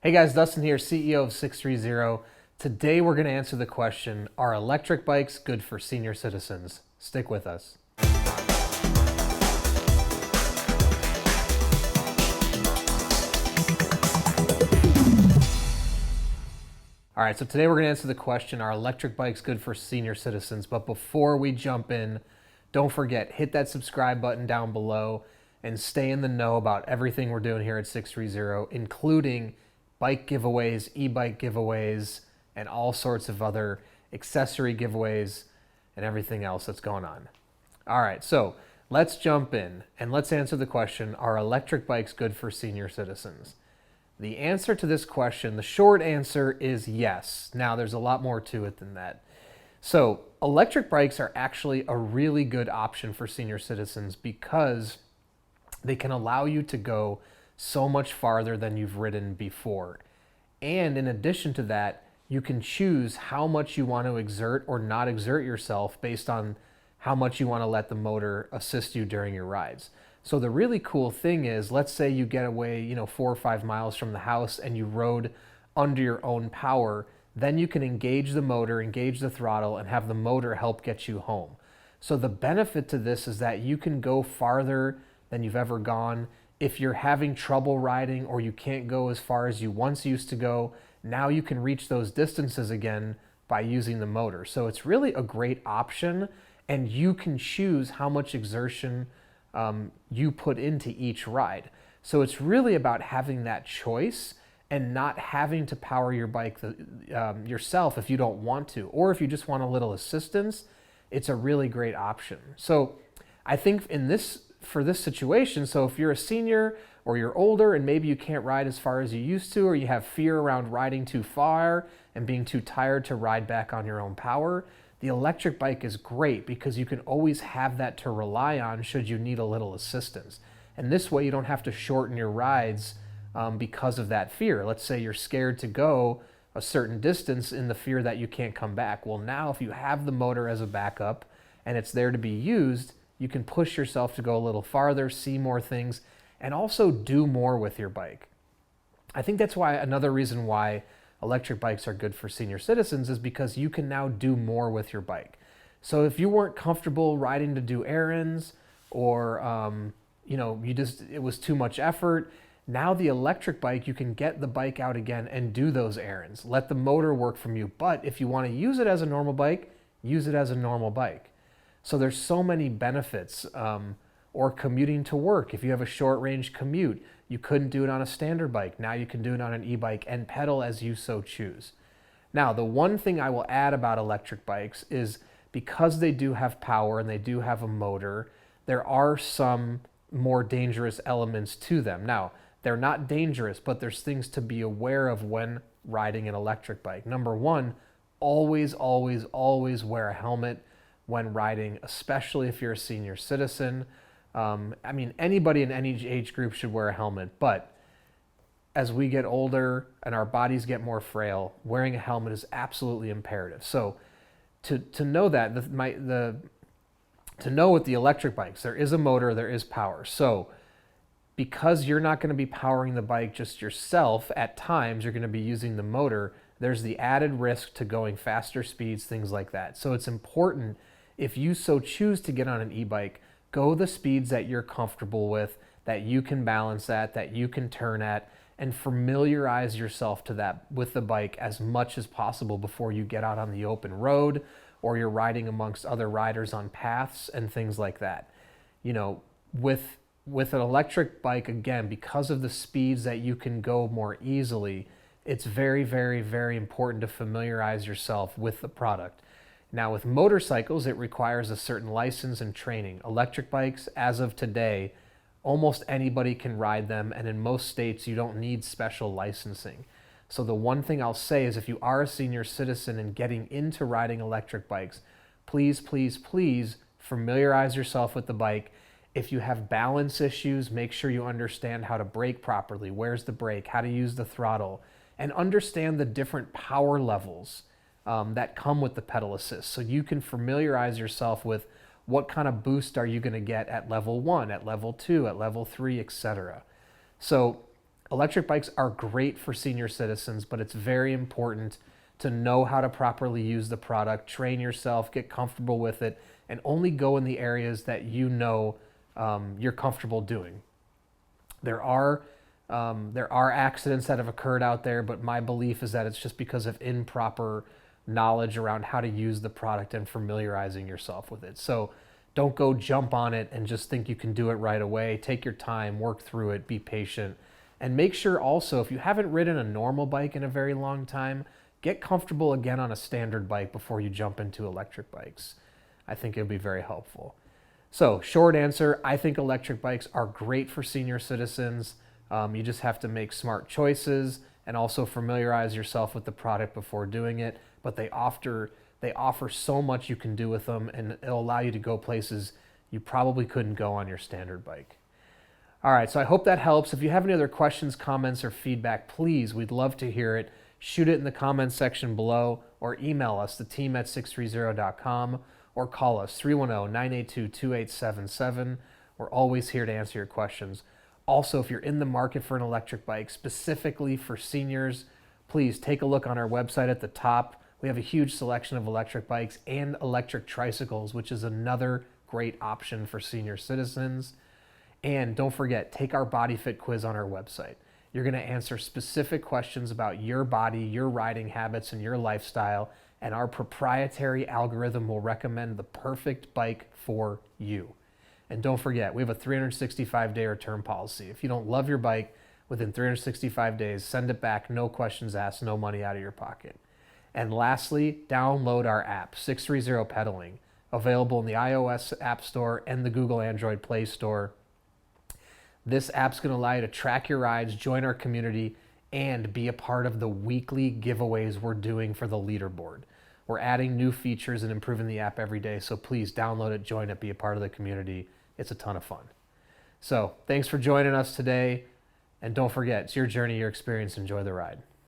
Hey guys, Dustin here, CEO of 630. Today we're going to answer the question, are electric bikes good for senior citizens? Stick with us. All right, so today we're going to answer the question, are electric bikes good for senior citizens? But before we jump in, don't forget, hit that subscribe button down below and stay in the know about everything we're doing here at 630, including bike giveaways, e-bike giveaways, and all sorts of other accessory giveaways and everything else that's going on. All right, so let's jump in and let's answer the question, are electric bikes good for senior citizens? The answer to this question, the short answer is yes. Now, there's a lot more to it than that. So, electric bikes are actually a really good option for senior citizens because they can allow you to go so much farther than you've ridden before. And in addition to that, you can choose how much you want to exert or not exert yourself based on how much you want to let the motor assist you during your rides. So the really cool thing is, let's say you get away, 4 or 5 miles from the house and you rode under your own power, then you can engage the motor, engage the throttle, and have the motor help get you home. So the benefit to this is that you can go farther than you've ever gone. If you're having trouble riding or you can't go as far as you once used to go, now you can reach those distances again by using the motor. So it's really a great option, and you can choose how much exertion you put into each ride. So it's really about having that choice and not having to power your bike yourself if you don't want to, or if you just want a little assistance, it's a really great option. So I think for this situation, so if you're a senior or you're older and maybe you can't ride as far as you used to, or you have fear around riding too far and being too tired to ride back on your own power, the electric bike is great because you can always have that to rely on should you need a little assistance. And this way you don't have to shorten your rides because of that fear. Let's say you're scared to go a certain distance in the fear that you can't come back. Well, now if you have the motor as a backup and it's there to be used, you can push yourself to go a little farther, see more things, and also do more with your bike. I think that's why another reason why electric bikes are good for senior citizens is because you can now do more with your bike. So if you weren't comfortable riding to do errands, or it was too much effort, now the electric bike, you can get the bike out again and do those errands. Let the motor work from you. But if you want to use it as a normal bike, use it as a normal bike. So there's so many benefits. Or commuting to work. If you have a short range commute, you couldn't do it on a standard bike. Now you can do it on an e-bike and pedal as you so choose. Now, the one thing I will add about electric bikes is because they do have power and they do have a motor, there are some more dangerous elements to them. Now, they're not dangerous, but there's things to be aware of when riding an electric bike. Number one, always, always, always wear a helmet when riding, especially if you're a senior citizen. Anybody in any age group should wear a helmet, but as we get older and our bodies get more frail, wearing a helmet is absolutely imperative. So to know that, to know with the electric bikes, there is a motor, there is power. So because you're not going to be powering the bike just yourself, at times you're going to be using the motor, there's the added risk to going faster speeds, things like that. So it's important, if you so choose to get on an e-bike, go the speeds that you're comfortable with, that you can balance at, that you can turn at, and familiarize yourself with the bike as much as possible before you get out on the open road or you're riding amongst other riders on paths and things like that. With an electric bike, again, because of the speeds that you can go more easily, it's very, very, very important to familiarize yourself with the product. Now, with motorcycles, it requires a certain license and training. Electric bikes, as of today, almost anybody can ride them, and in most states, you don't need special licensing. So the one thing I'll say is if you are a senior citizen and getting into riding electric bikes, please, please, please familiarize yourself with the bike. If you have balance issues, make sure you understand how to brake properly. Where's the brake? How to use the throttle? And understand the different power levels that come with the pedal assist, so you can familiarize yourself with what kind of boost are you going to get at level 1, at level 2, at level 3, etc. So Electric bikes are great for senior citizens, but it's very important to know how to properly use the product, train yourself, get comfortable with it, and only go in the areas that you know you're comfortable doing. There are accidents that have occurred out there, but my belief is that it's just because of improper knowledge around how to use the product and familiarizing yourself with it. So don't go jump on it and just think you can do it right away. Take your time, work through it, be patient. And make sure also, if you haven't ridden a normal bike in a very long time, get comfortable again on a standard bike before you jump into electric bikes. I think it'll be very helpful. So, short answer, I think electric bikes are great for senior citizens. You just have to make smart choices and also familiarize yourself with the product before doing it. But they offer so much you can do with them, and it'll allow you to go places you probably couldn't go on your standard bike. All right, so I hope that helps. If you have any other questions, comments, or feedback, please, we'd love to hear it. Shoot it in the comments section below, or email us, the team at sixthreezero.com, or call us 310-982-2877. We're always here to answer your questions. Also, if you're in the market for an electric bike, specifically for seniors, please take a look on our website at the top. We have a huge selection of electric bikes and electric tricycles, which is another great option for senior citizens. And don't forget, take our body fit quiz on our website. You're going to answer specific questions about your body, your riding habits, and your lifestyle, and our proprietary algorithm will recommend the perfect bike for you. And don't forget, we have a 365-day return policy. If you don't love your bike, within 365 days, send it back, no questions asked, no money out of your pocket. And lastly, download our app, 630 Pedaling, available in the iOS App Store and the Google Android Play Store. This app's going to allow you to track your rides, join our community, and be a part of the weekly giveaways we're doing for the leaderboard. We're adding new features and improving the app every day, so please download it, join it, be a part of the community. It's a ton of fun. So thanks for joining us today, and don't forget, it's your journey, your experience. Enjoy the ride.